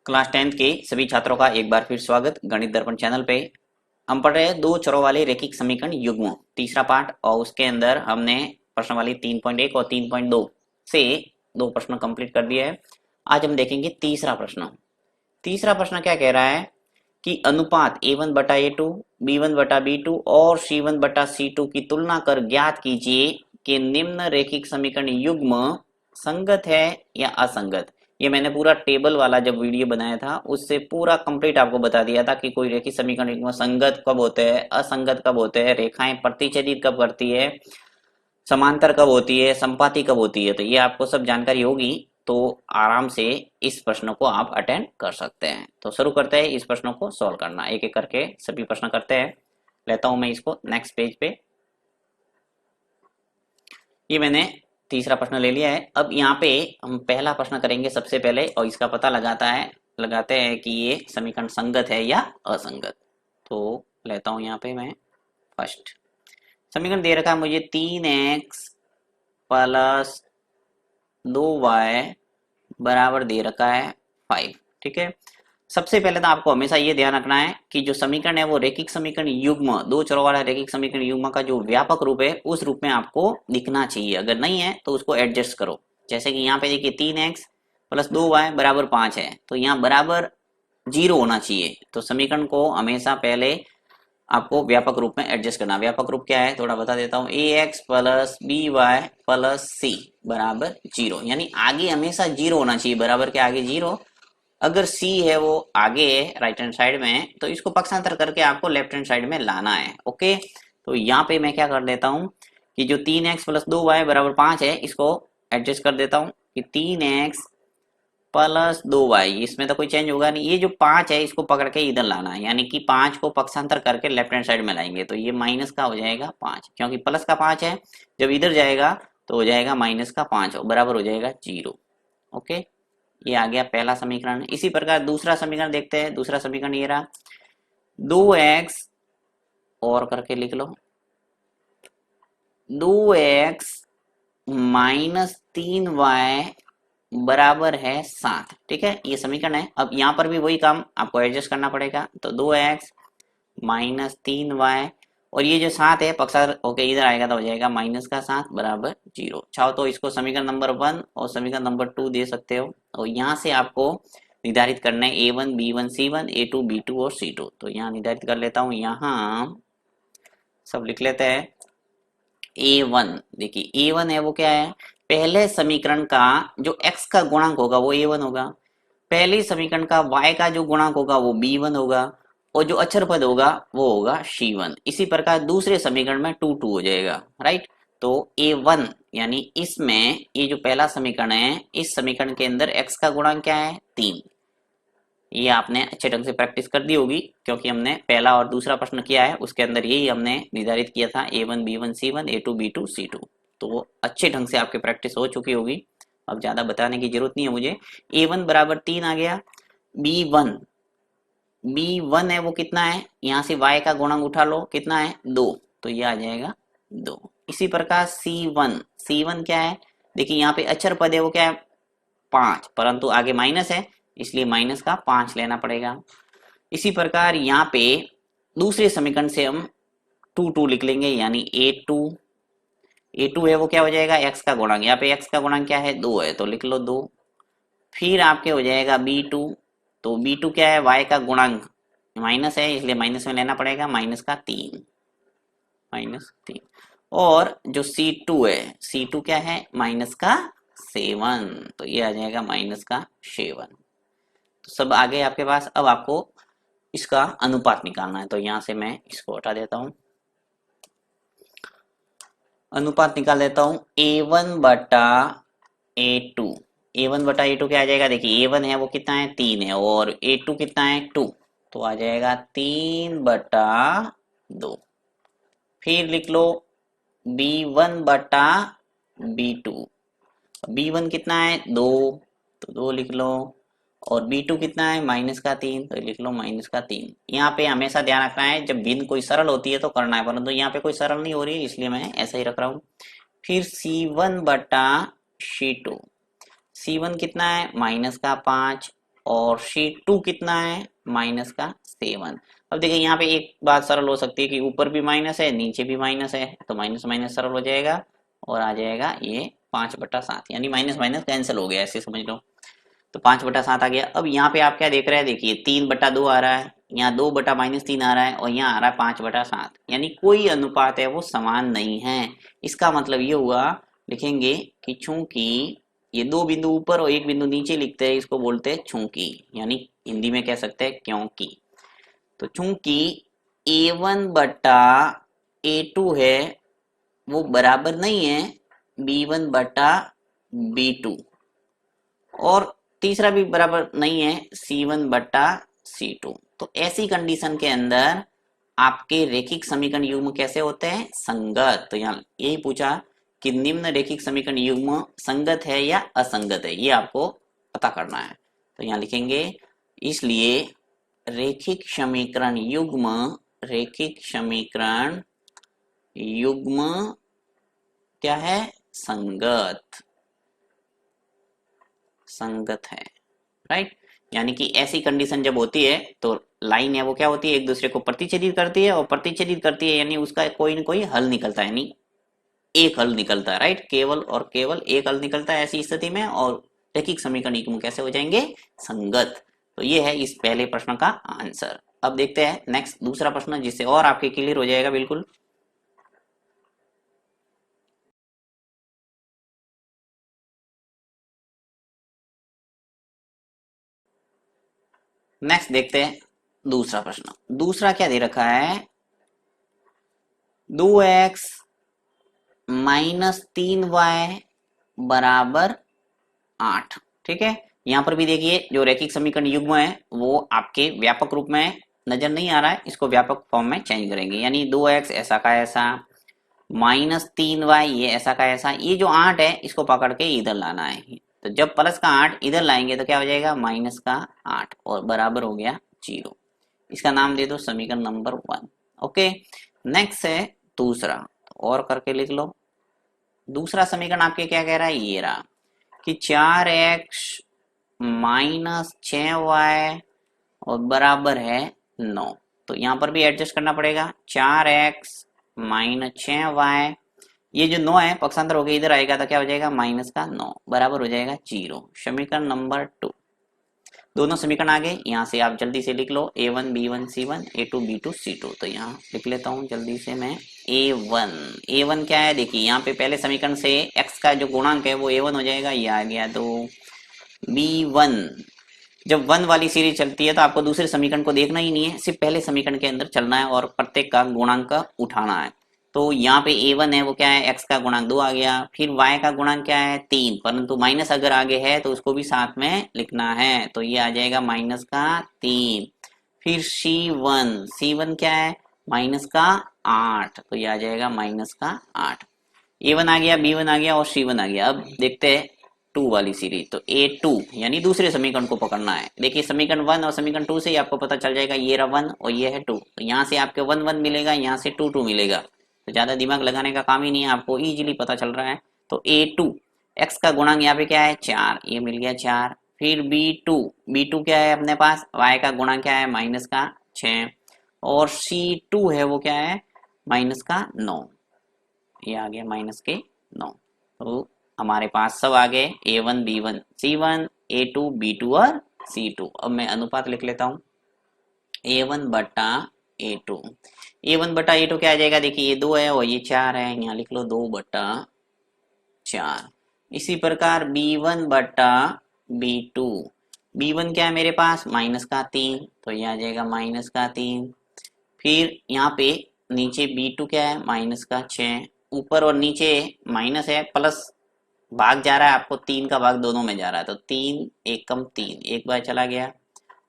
Class 10th के सभी छात्रों का एक बार फिर स्वागत गणित दर्पण चैनल पे। हम पढ़ रहे हैं दो चरों वाले रैखिक समीकरण युग्म तीसरा पार्ट, और उसके अंदर हमने प्रश्नावली 3.1 और 3.2 से दो प्रश्न कंप्लीट कर दिए हैं। आज हम देखेंगे तीसरा प्रश्न। तीसरा प्रश्न क्या कह रहा है कि अनुपात a1/a2, b1/b2 और c1/c2 की तुलना कर ज्ञात कीजिए कि निम्न रैखिक समीकरण युग्म संगत है या असंगत। ये मैंने पूरा टेबल वाला जब वीडियो बनाया था उससे पूरा कंप्लीट आपको बता दिया था कि कोई रैखिक समीकरण युग्म संगत कब होते हैं, असंगत कब होते हैं, रेखाएं प्रतिच्छेदित कब करती है, समांतर कब होती है, संपाती कब होती है। तो ये आपको सब जानकारी होगी तो आराम से इस प्रश्न को आप अटेंड कर सकते हैं। तो शुरू करते हैं इस प्रश्नों को सॉल्व करना, एक एक करके सभी प्रश्न करते हैं। लेता हूं मैं इसको नेक्स्ट पेज पे। ये मैंने तीसरा प्रश्न ले लिया है। अब यहाँ पे हम पहला प्रश्न करेंगे सबसे पहले, और इसका पता लगाते हैं कि ये समीकरण संगत है या असंगत। तो लेता हूं यहाँ पे मैं फर्स्ट समीकरण दे रखा है मुझे 3x प्लस 2y बराबर दे रखा है 5। ठीक है, सबसे पहले तो आपको हमेशा ये ध्यान रखना है कि जो समीकरण है वो रैखिक समीकरण युग्म, दो चरों वाला रैखिक समीकरण युग्म का जो व्यापक रूप है उस रूप में आपको दिखना चाहिए। अगर नहीं है तो उसको एडजस्ट करो। जैसे कि यहाँ पे देखिए 3x प्लस 2y बराबर 5 है, तो यहाँ बराबर 0 होना चाहिए। तो समीकरण को हमेशा पहले आपको व्यापक रूप में एडजस्ट करना। व्यापक रूप क्या है थोड़ा बता देता हूँ। ax plus by plus c बराबर 0, यानी आगे हमेशा 0 होना चाहिए, बराबर के आगे 0। अगर c है वो आगे है राइट हैंड साइड में, तो इसको पक्षांतर करके आपको लेफ्ट हैंड साइड में लाना है। ओके, तो यहाँ पे मैं क्या कर देता हूँ कि जो 3x प्लस 2y बराबर 5 है इसको एडजस्ट कर देता हूँ कि 3x प्लस 2y, इसमें तो कोई चेंज होगा नहीं। ये जो 5 है इसको पकड़ के इधर लाना है, यानी कि 5 को पक्षांतर करके लेफ्ट हैंड साइड में लाएंगे तो ये माइनस का हो जाएगा 5, क्योंकि प्लस का 5 है। जब इधर जाएगा तो हो जाएगा माइनस का 5 और बराबर हो जाएगा 0। ओके, ये आ गया पहला समीकरण। इसी प्रकार दूसरा समीकरण देखते हैं। दूसरा समीकरण ये रहा 2x और करके लिख लो 2x माइनस 3y बराबर है 7। ठीक है, ये समीकरण है। अब यहाँ पर भी वही काम आपको एडजस्ट करना पड़ेगा। तो 2x माइनस 3y और ये जो 7 है पक्षांतर ओके इधर आएगा तो हो जाएगा माइनस का 7 बराबर 0। चाहो तो इसको समीकरण नंबर 1 और समीकरण नंबर 2 दे सकते हो। और यहाँ से आपको निर्धारित करना है a1 b1 c1 a2 b2 और c2। तो यहाँ निर्धारित कर लेता हूँ, यहाँ सब लिख लेते हैं। a1 देखिए a1 है वो क्या है, पहले समीकरण का जो x का गुणांक होगा वो a1 होगा, पहले समीकरण का y का जो गुणांक होगा वो b1 होगा, और जो अक्षर पद होगा वो होगा c1। इसी प्रकार दूसरे समीकरण में 2 2 हो जाएगा। राइट, तो a1 यानी इसमें ये जो पहला समीकरण है इस समीकरण के अंदर x का गुणांक क्या है 3। ये आपने अच्छे ढंग से प्रैक्टिस कर दी होगी, क्योंकि हमने पहला और दूसरा प्रश्न किया है उसके अंदर यही हमने निर्धारित किया था a1 b1 c1 a2 b2 c2। तो वो अच्छे ढंग से आपकी प्रैक्टिस हो चुकी होगी, अब ज्यादा बताने की जरूरत नहीं है मुझे। a1 बराबर 3 आ गया। b1 है वो कितना है, यहाँ से y का गुणांक उठा लो कितना है 2, तो ये आ जाएगा 2। इसी प्रकार c1 क्या है, देखिए यहाँ पे अक्षर पद है वो क्या है 5, परंतु आगे माइनस है इसलिए माइनस का 5 लेना पड़ेगा। इसी प्रकार यहाँ पे दूसरे समीकरण से हम 2 2 लिख लेंगे, यानी a2 है वो क्या हो जाएगा x का गुणांक, यहाँ पे x का गुणांक क्या है 2 है तो लिख लो 2। फिर आपके हो जाएगा b2, तो b2 क्या है y का गुणांक माइनस है इसलिए माइनस में लेना पड़ेगा -3। और जो c2 है c2 क्या है माइनस का 7, तो ये आ जाएगा माइनस का 7। तो सब आ गए आपके पास। अब आपको इसका अनुपात निकालना है, तो यहां से मैं इसको हटा देता हूं, अनुपात निकाल देता हूं a1 बटा a2। a1 बटा a2 क्या आ जाएगा, देखिए a1 है वो कितना है 3 है और a2 कितना है 2, तो आ जाएगा 3 बटा 2। फिर लिख लो b1 बटा b2, b1 कितना है 2, तो 2 लिख लो, और b2 कितना है माइनस का 3, तो लिख लो माइनस का 3। यहाँ पे हमेशा ध्यान रखना है जब भिन्न कोई सरल होती है तो करना है, परंतु यहाँ पे कोई सरल नहीं हो रही है इसलिए मैं ऐसा ही रख रहा हूँ। फिर c1 बटा c2, c1 कितना है माइनस का 5 और C2 कितना है, माइनस का 7। अब देखिए यहाँ पे एक बात सरल हो सकती है कि ऊपर भी माइनस है नीचे भी माइनस है, तो माइनस माइनस सरल हो जाएगा और आ जाएगा ये 5/7, यानी माइनस माइनस कैंसिल हो गया, ऐसे समझ लो। तो 5/7 आ गया। अब यहाँ पे आप क्या देख रहे हैं, देखिए 3/2 आ रहा है, यहाँ 2/-3 आ रहा है और यहाँ आ रहा है 5/7, यानी कोई अनुपात है वो समान नहीं है। इसका मतलब ये हुआ, लिखेंगे कि चूंकि ये दो बिंदु ऊपर और एक बिंदु नीचे लिखते हैं, इसको बोलते हैं चूंकि, यानी हिंदी में कह सकते हैं क्योंकि। तो चूंकि A1/A2 है वो बराबर नहीं है B1/B2, और तीसरा भी बराबर नहीं है C1/C2। तो ऐसी कंडीशन के अंदर आपके रेखिक समीकरण युग्म कैसे होते हैं, संगत। तो यहाँ यही पूछा कि निम्न रेखिक समीकरण युग्म संगत है या असंगत है, ये आपको पता करना है। तो यहाँ लिखेंगे, इसलिए रेखिक समीकरण युग्म क्या है, संगत है, राइट। यानी कि ऐसी कंडीशन जब होती है तो लाइन है वो क्या होती है, एक दूसरे को प्रतिच्छेदित करती है, और प्रतिच्छेदित करती है यानी उसका कोई न कोई हल निकलता है, यानी एक हल निकलता है, राइट। केवल और केवल एक हल निकलता है ऐसी स्थिति में, और रैखिक समीकरण युग्म कैसे हो जाएंगे, संगत। तो ये है इस पहले प्रश्न का आंसर। अब देखते हैं नेक्स्ट दूसरा प्रश्न, जिससे और आपके क्लियर हो जाएगा बिल्कुल। नेक्स्ट देखते हैं दूसरा प्रश्न। दूसरा क्या दे रखा है, 2x-3y बराबर 8। ठीक है, यहाँ पर भी देखिए जो रैखिक समीकरण युग्म है वो आपके व्यापक रूप में नजर नहीं आ रहा है, इसको व्यापक फॉर्म में चेंज करेंगे। यानी 2x ऐसा का ऐसा, -3y ये ऐसा का ऐसा, ये जो 8 है इसको पकड़ के इधर लाना है। तो जब प्लस का 8 इधर लाएंगे तो क्या हो जाएगा, माइनस का 8 और बराबर हो गया 0। इसका नाम दे दो समीकरण नंबर 1। ओके, नेक्स्ट है दूसरा, और करके लिख लो। दूसरा समीकरण आपके क्या कह रहा है, ये रहा कि 4x -6y और बराबर है 9। तो यहाँ पर भी एडजस्ट करना पड़ेगा, 4x -6y, ये जो 9 है पक्षांतर हो गया इधर आएगा तो क्या हो जाएगा, माइनस का 9 बराबर हो जाएगा 0। समीकरण नंबर 2। दोनों समीकरण आ गए, यहाँ से आप जल्दी से लिख लो A1 B1 C1 A2 B2 C2। तो यहाँ लिख लेता हूँ जल्दी से मैं A1 क्या है, देखिए यहाँ पे पहले समीकरण से x का जो गुणांक है वो A1 हो जाएगा, ये आ गया। तो B1, जब 1 वाली सीरीज चलती है तो आपको दूसरे समीकरण को देखना ही नहीं है, सिर्फ पहले समीकरण के अंदर चलना है और प्रत्येक का गुणांक उठाना है। तो यहाँ पे A1 है वो क्या है, x का गुणांक 2 आ गया, फिर y का गुणांक क्या है 3, परंतु माइनस अगर आगे है तो उसको भी साथ में लिखना है, तो ये आ जाएगा माइनस का 3। फिर C1 क्या है, माइनस का 8, तो ये आ जाएगा माइनस का 8। A1 आ गया, B1 आ गया और C1 आ गया। अब देखते हैं 2 वाली सीरीज। तो A2 यानी दूसरे समीकरण को पकड़ना है। देखिए समीकरण 1 और समीकरण 2 से ही आपको पता चल जाएगा, ये रहा 1 और ये है 2। तो यहाँ से आपके 1 1 मिलेगा, यहाँ से 2 2 मिलेगा, तो ज्यादा दिमाग लगाने का काम ही नहीं है, आपको इजीली पता चल रहा है। तो A2 x का गुणांक यहाँ पे क्या है 4, ये मिल गया 4। फिर B2 क्या है अपने पास, y का गुणांक क्या है माइनस का 6, और C2 है वो क्या है माइनस का 9, ये आ गया माइनस के 9। तो हमारे पास सब आ गए A1 B1 C1 A2 B2 और C2। अब मैं अनुपात लिख लेता हूँ, A1/A2। A1/A2 क्या आ जाएगा, देखिए ये 2 है और ये 4 है, यहाँ लिख लो 2/4। इसी प्रकार B1/B2, B1 क्या है मेरे पास माइनस का 3, तो ये आ जाएगा माइनस का 3। फिर यहाँ पे नीचे B2 क्या है माइनस का 6, ऊपर और नीचे माइनस है, प्लस भाग जा रहा है, आपको 3 का भाग दोनों में जा रहा है, तो 3 एक कम 3 एक बार चला गया,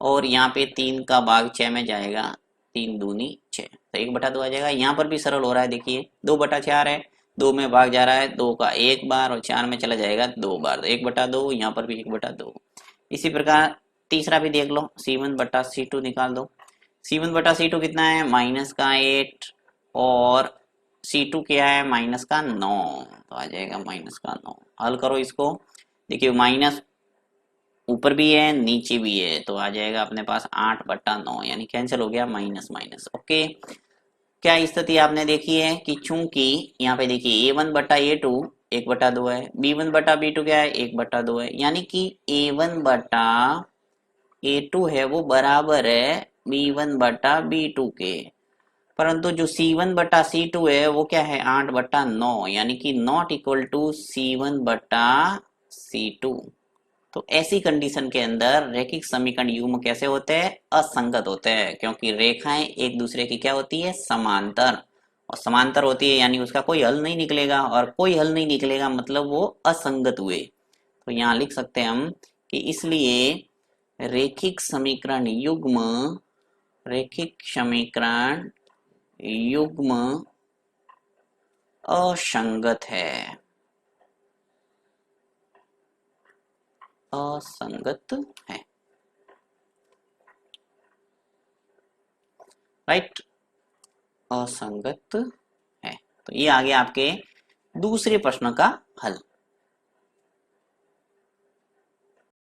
और यहाँ पे 3 का भाग 6 में जाएगा, 3 दूनी 6, तो 1/2 आ जाएगा। यहाँ पर भी सरल हो रहा है, देखिए 2/4 है, 2 में भाग जा रहा है 2 का एक बार और 4 में चला जाएगा 2 बार, तो 1/2, यहाँ पर भी 1/2। इसी प्रकार तीसरा भी देख लो, C1/C2 निकाल दो। C1/C2 कितना है माइनस का 8, और C2 क्या है माइनस का 9, तो आ जाएगा माइनस का 9। हल करो इसको, देखिए माइनस ऊपर भी है नीचे भी है, तो आ जाएगा अपने पास 8/9, यानी कैंसिल हो गया, माइनस माइनस। ओके, क्या स्थिति आपने देखी है कि चूंकि यहाँ पे देखिए A1/A2 1/2 है, B1/B2 क्या है 1/2 है, यानी कि A1/A2 है वो बराबर है B1/B2 के। परंतु जो C1/C2 है वो क्या है 8/9, यानी कि नॉट इक्वल टू C1/C2। तो ऐसी कंडीशन के अंदर रैखिक समीकरण युग्म कैसे होते हैं, असंगत होते हैं, क्योंकि रेखाएं एक दूसरे की क्या होती है, समांतर। और समांतर होती है यानी उसका कोई हल नहीं निकलेगा, और कोई हल नहीं निकलेगा मतलब वो असंगत हुए। तो यहाँ लिख सकते हैं हम कि इसलिए रैखिक समीकरण युग्म, रैखिक समीकरण युग्म असंगत है, असंगत है। राइट, असंगत है। तो ये आ गया आपके दूसरे प्रश्न का हल।